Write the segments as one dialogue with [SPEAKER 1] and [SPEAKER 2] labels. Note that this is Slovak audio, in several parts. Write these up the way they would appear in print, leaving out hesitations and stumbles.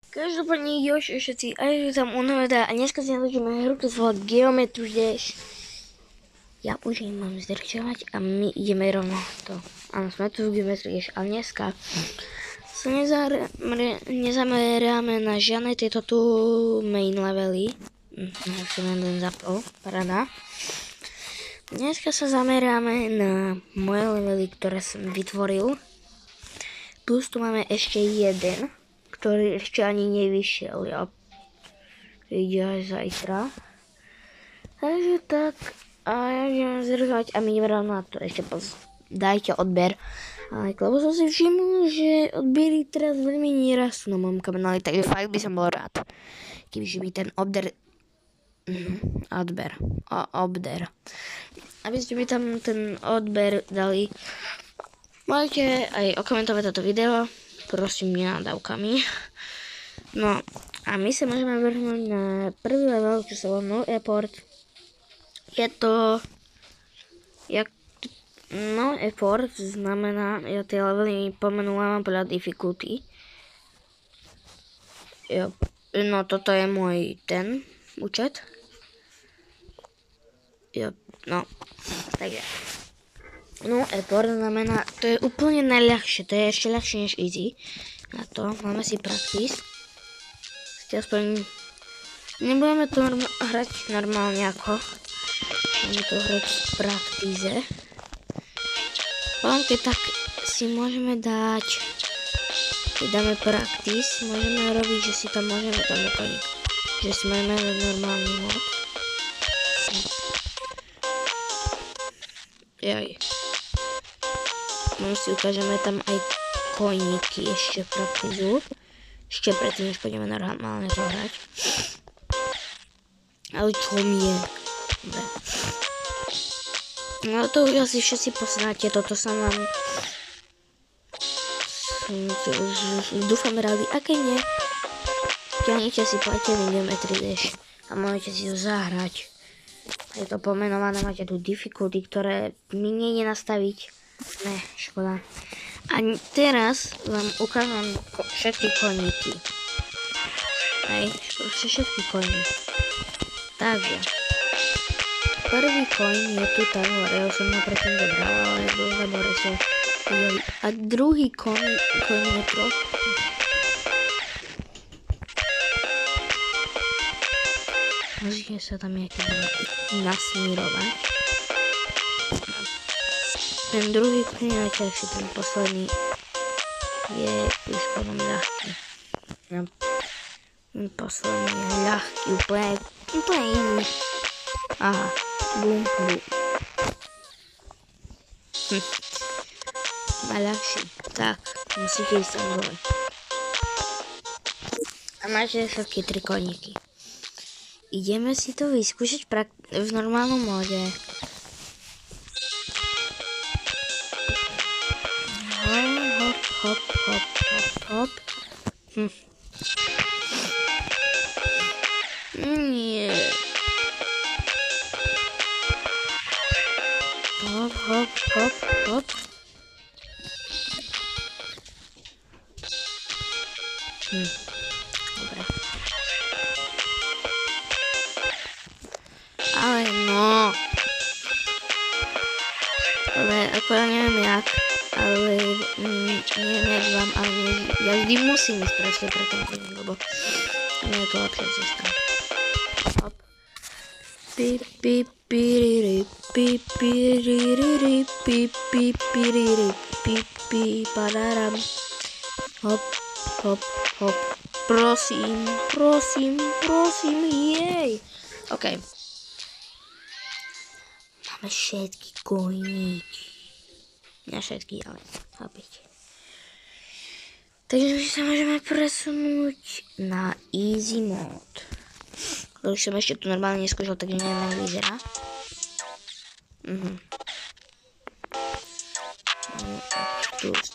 [SPEAKER 1] Každopádne Jož všetci, aj že tam unavedá a dneska si natočíme hru, to sa volá Geometry Dash. Ja už nemám zdrčovať a my ideme rovno to. Áno, sme tu v Geometry Dash, ale dneska sa nezameráme na žiadne tieto tu main levely. Ja som len zapol, paráda. Dneska sa zameráme na moje levely, ktoré som vytvoril. Plus tu máme ešte jeden, ktorý ešte ani nevyšiel, ja ide až zajtra. Takže tak, a ja idem zdržovať a my ideme rovno na to, ešte dajte odber. Lebo som si všimol, že odbery teraz veľmi nerastú na mojom kanáli, takže fakt by som bol rád, kebyže mi ten odber, aby ste mi tam ten odber dali. Môžete aj okomentovať toto video, prosím mňa dávkami. No a my sa môžeme vrhnúť na prvý level, čo sa volá No Effort. Je to No Effort znamená, ja tie levely pomenúvam podľa difficulty. No toto je môj ten účet. No, takže No Effort znamená, to je úplne najľahšie, to je ešte ľahšie než easy. Na to máme si practice. Aspoň nebudeme to hrať normálne ako. Budeme to hrať v praktíze. Potom keď tak si môžeme dať, keď dáme practice, môžeme robiť, že si tam môžeme tam doplniť. Že si môžeme dať normálny mod. Jaj. My si ukážeme tam aj kojníky ešte v praktizu. Ešte predtým, než pôjdeme normálne to hrať. Ale čo mi je? Dobre. No to už asi všetci poznáte, toto sa vám dúfam radi, aké nie. Ťahnite si platený Geometry Dash a môžete si to zahrať. Je to pomenované, máte tu difficulty, ktoré mi nie nastaviť. Ne, škoda. A teraz vám ukážem všetky koníky. Hej, všetky koníky. Takže, prvý koň je tu tak hore, ja som ho predtým dobral, ale bol zabore sa videli. A druhý koň je trošku. Môžete sa tam nejaké nasmírovať. Ten druhý koň je najťažší, ten posledný je už potom ľahký. Ten posledný je ľahký, úplne iný. Aha, bum, bum. Najľahší. Tak, musíte ísť tam dole. A máte všetky tri koníky. Ideme si to vyskúšať v normálnom móde. Hop, hop, hop, hop. Nie. Hop, hop, hop, hop. Dobre. Ale no. Ale ako ja neviem jak. Ale neviem jak vám, ale ja vždy musím ísť presne pre ten koník, lebo nie je to lepšia cesta. Hop. Pip, pip, piriri, pip, piriri, pip, pip, piriri, pip, pip, padaram. Hop, hop, hop. Prosím, prosím, prosím, jej. OK. Máme všetky koníky. Nie všetky, ale chápete. Takže my sa môžeme presunúť na easy mode. Už som ešte tu normálne neskúšal, takže neviem, ako vyzerá.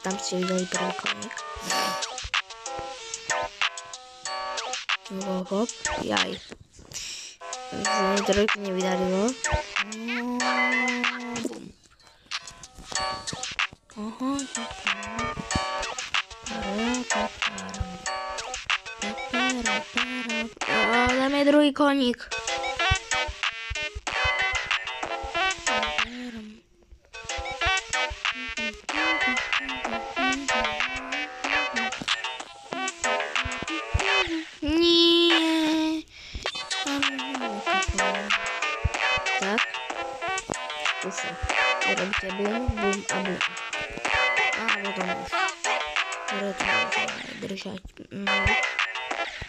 [SPEAKER 1] Tam ste videli prvý koník. Hop, hop, jaj. Trojky nevydarilo. Bum. Aha, druhý koník. Nie. Tak. Ufa. Robíte bum, bum a bum. A potom už. Preto môžeme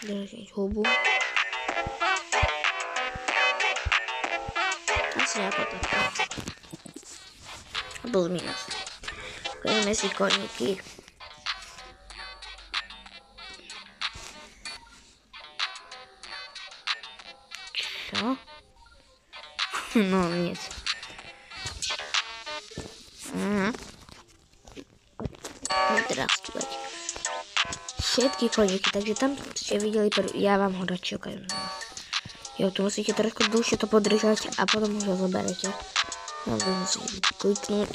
[SPEAKER 1] držať hubu. Asi ako takto. Plus minus. Kladíme si koníky. Čo? No nic. Zdravstvovať. Všetky koníky, takže tam ste videli ja vám ho radšej ukážem. Jo, tu musíte trošku dlhšie to podržať a potom už ho zoberete. No, tu musíte kliknúť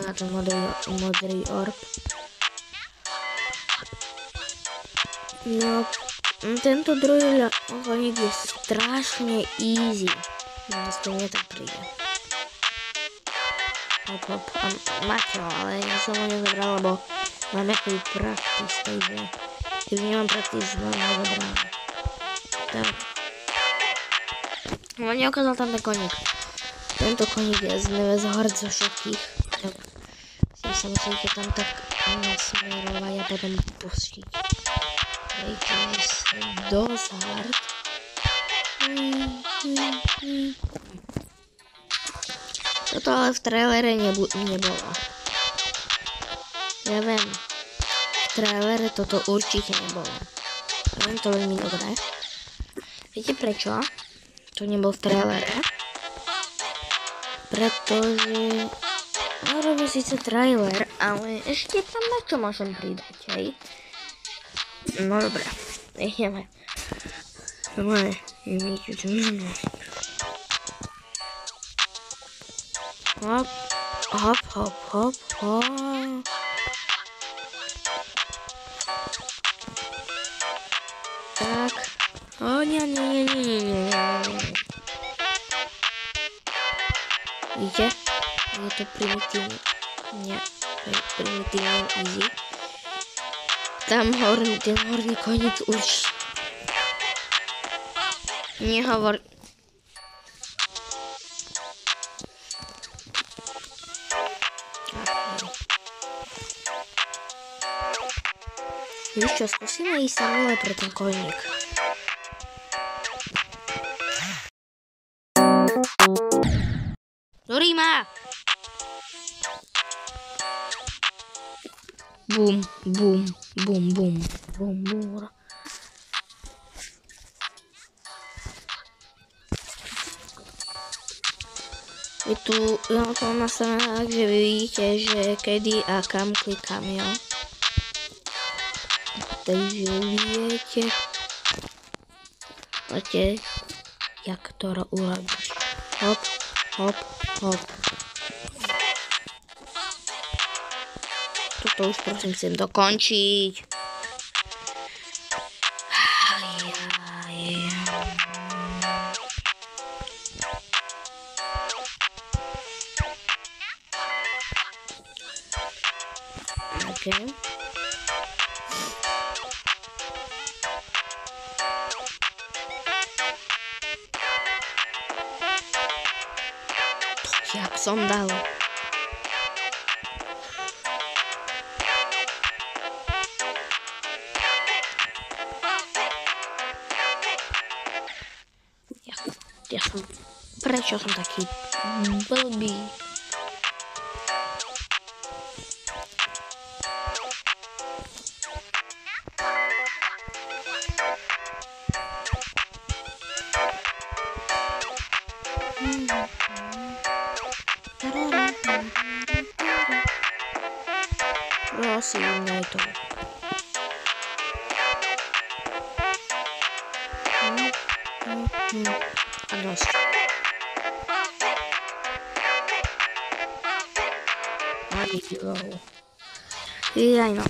[SPEAKER 1] na ten modrý orb. No, tento druhý koník je strašne easy. To mne tak príde. Hop, hop, a máte ho, ale ja som ho nezabral, lebo mám jaký praktis, takže keď nemám praktis, mám ho zabral. Tak. No, neukázal tam ten koník. Tento koník je z hord zo všetkých. Tak si sa musíte tam tak nasmerovať a potom pustiť. Čiže som dosť hard. Toto ale v trailere nebolo. Ja viem, v trailere toto určite nebolo. Viem to veľmi dobré. Viete prečo? To nebol v trailere. Pretože robím síce trailer, ale ešte tam na čo môžem pridať, hej? No dobré, ideme. Dobre, hop, hop, hop, hop, hop. Tak. O nie. Vidíte? Je to primitívne. Nie, primitívne easy. Tam ten horný koník už nehovor. Víš čo, skúsime ísť samole pre ten koník. Ktorý má? Bum, bum, bum, bum, bum, bum. Je tu, ja to nastavené tak, že vy vidíte, že kedy a kam klikám, jo. Takže viete, jak to urobiť. Hop, hop, hop. Toto už prosím chcem dokončiť. Okay. Jak som dal. Prečo som taký blbý? Prosím, daj to. A dosť. Jaj no.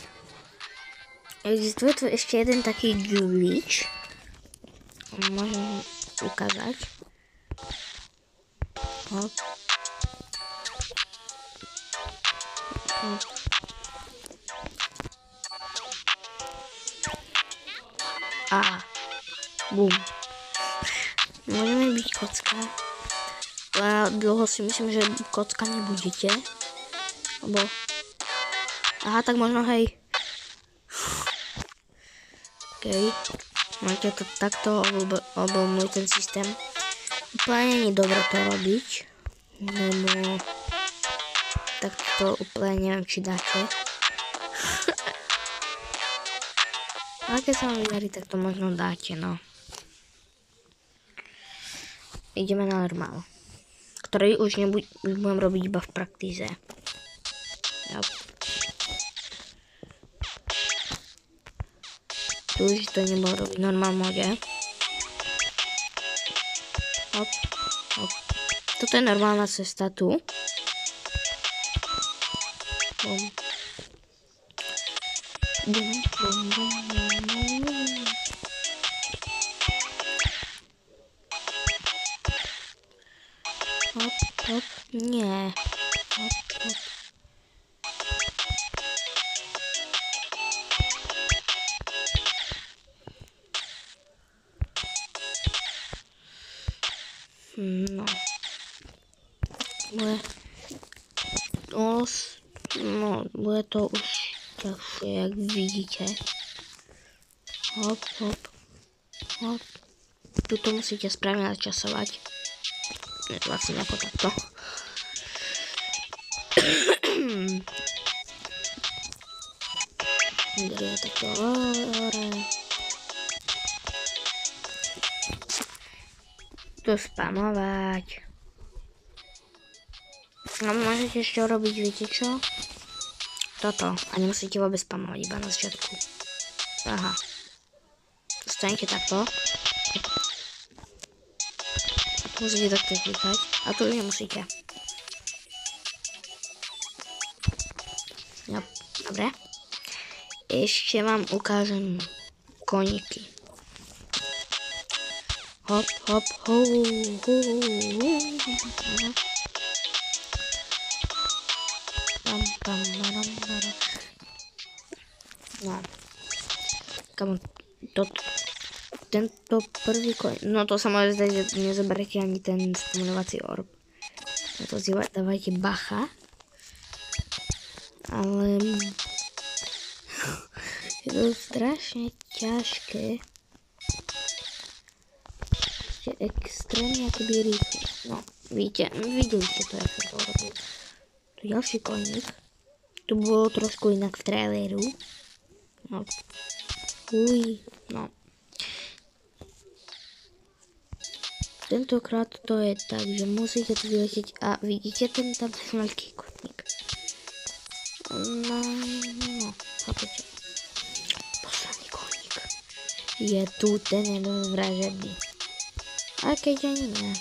[SPEAKER 1] Existuje tu ešte jeden taký glitch. Môžem ukázať. Hop. Hop. A. Bum. Môžeme byť kocka. Ale dlho si myslím, že kocka nebudete. Lebo... Aha, tak možno hej. OK. Máte to takto, alebo môj ten systém. Úplne nie je dobré to robiť. Lebo... Takto úplne neviem, či dáte. Ale keď sa vám vydarí, tak to možno dáte, no. Ideme na normál. Ktorý už budem robiť iba v praktíze. Yep. Tu už to nebolo robiť v normál mode. Hop, hop. Toto je normálna cesta tu. Bum. Bum, bum, bum, bum, bum. Hop, hop, nie. Hop, hop. No. Bude to už ťažšie, jak vidíte. Hop, hop, hop. Tuto musíte správne načasovať. Vlastne ako takto. Kde je takto hore. Tu spamovať. No môžete ešte urobiť, viete čo? Toto. A nemusíte vôbec spamovať, iba na začiatku. Aha. Stanete takto. Musíte takto klikať. A tu už nemusíte. Jo, dobre. Ešte vám ukážem koníky. Hop, hop, ho, ho, ho. Pam, pam, maram, maram. No. Kam tento prvý koň. No to sa môže zdať, že nezoberete ani ten spomelovací orb. Na to si dávajte bacha. Ale... je to strašne ťažké. Je extrémne akoby rýchlo. No, videli ste to, jak som to urobil. Tu ďalší koník. Tu bolo trošku inak v traileru. No. Uj, no. Tentokrát to je tak, že musíte tu vyletieť a vidíte tam ten veľký koník. No, chápete. Posledný koník. Je tu ten jeden vražedný. A keď ani nie.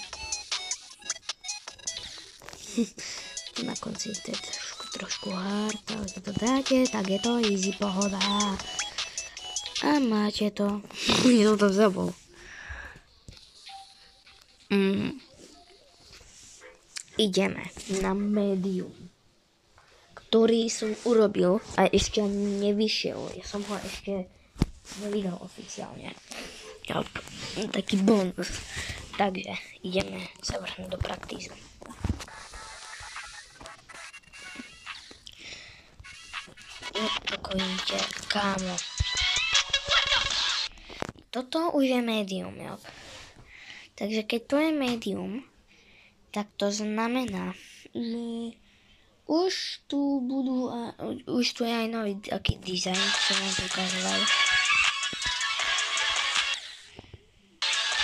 [SPEAKER 1] Na konci to je trošku hard, ale keď to dáte, tak je to easy pohoda. A máte to. Je to tam zabol. Ideme na medium, ktorý som urobil a ešte nevyšiel. Ja som ho ešte nevidel oficiálne. Taký bonus. Takže ideme sa vrhnúť do praktízu. Upokojíte, kámo. Toto už je medium, jo. Takže keď to je medium, tak to znamená, že už tu budú, už tu je aj nový taký dizajn, čo vám ukazoval.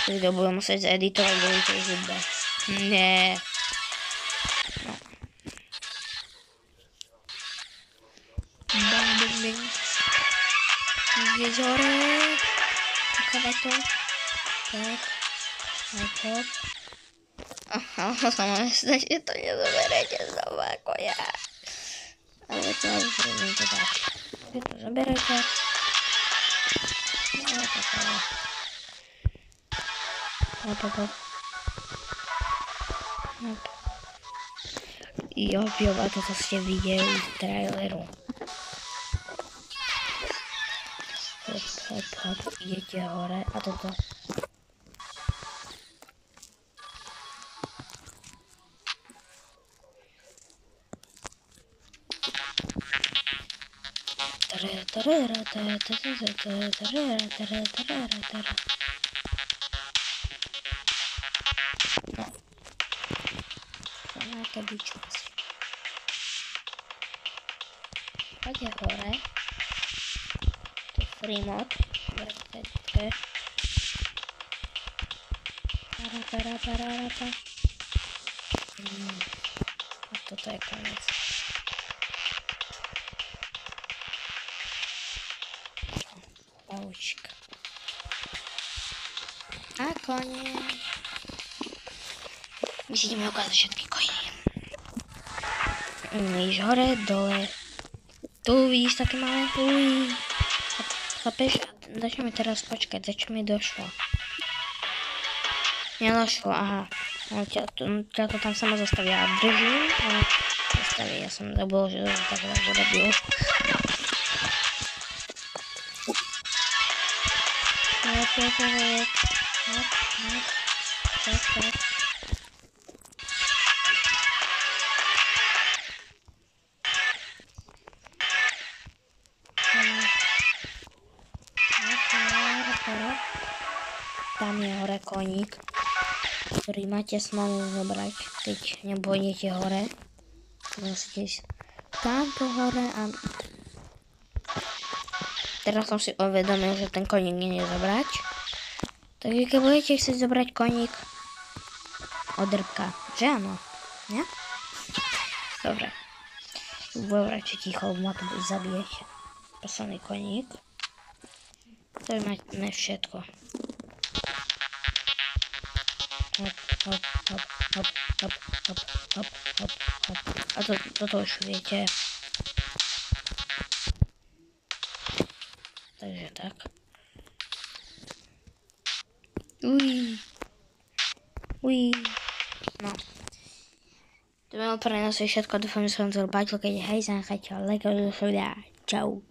[SPEAKER 1] Takže budem musieť zeditovať, bude to hudba. Nie. No. Bang, bang, bang. Ideš hore. Takáva to. Tak. Hop, hop. Aha, sama myslím, že to nezoberete znova ako ja. Ale to zrejme to dať. Vy to zoberete. No, takáva. Hop, hop, hop. Hop. Jo, a toto ste videli v traileru. Hop, hop, hop, idete hore a toto. No. Sama jaká byčnosť. Poďte hore. To je free mod. Vrtete. Para. A toto je koniec. Paučka. A koniec. Musíte mi ukázať všetky kojiny. Ideš hore, dole. Tu vidíš také malé. Chápeš? Začneme teraz počkať, začo mi došlo. Nedošlo, aha. Ťa to tam sama zastaví. Ja držím a zastaví. Ja som zabol, že to tak urobil. Tak. Tam je hore koník, ktorý máte smolu zobrať, keď nebudete hore. Musíte ísť tamto hore a... Teraz som si uvedomil, že ten koník nie je zobrať. Takže keď budete chcieť zobrať koník od drbka, že áno? Nie? Dobre. Budem radšej ticho, lebo ma to bude zabíjať. Posledný koník. To je máme všetko. Hop. A toto už viete. Takže tak. Uj. No. To bylo pro nás všetko. Dúfam, že sa vám to páčilo. Keď hej, zanechajte like a čau.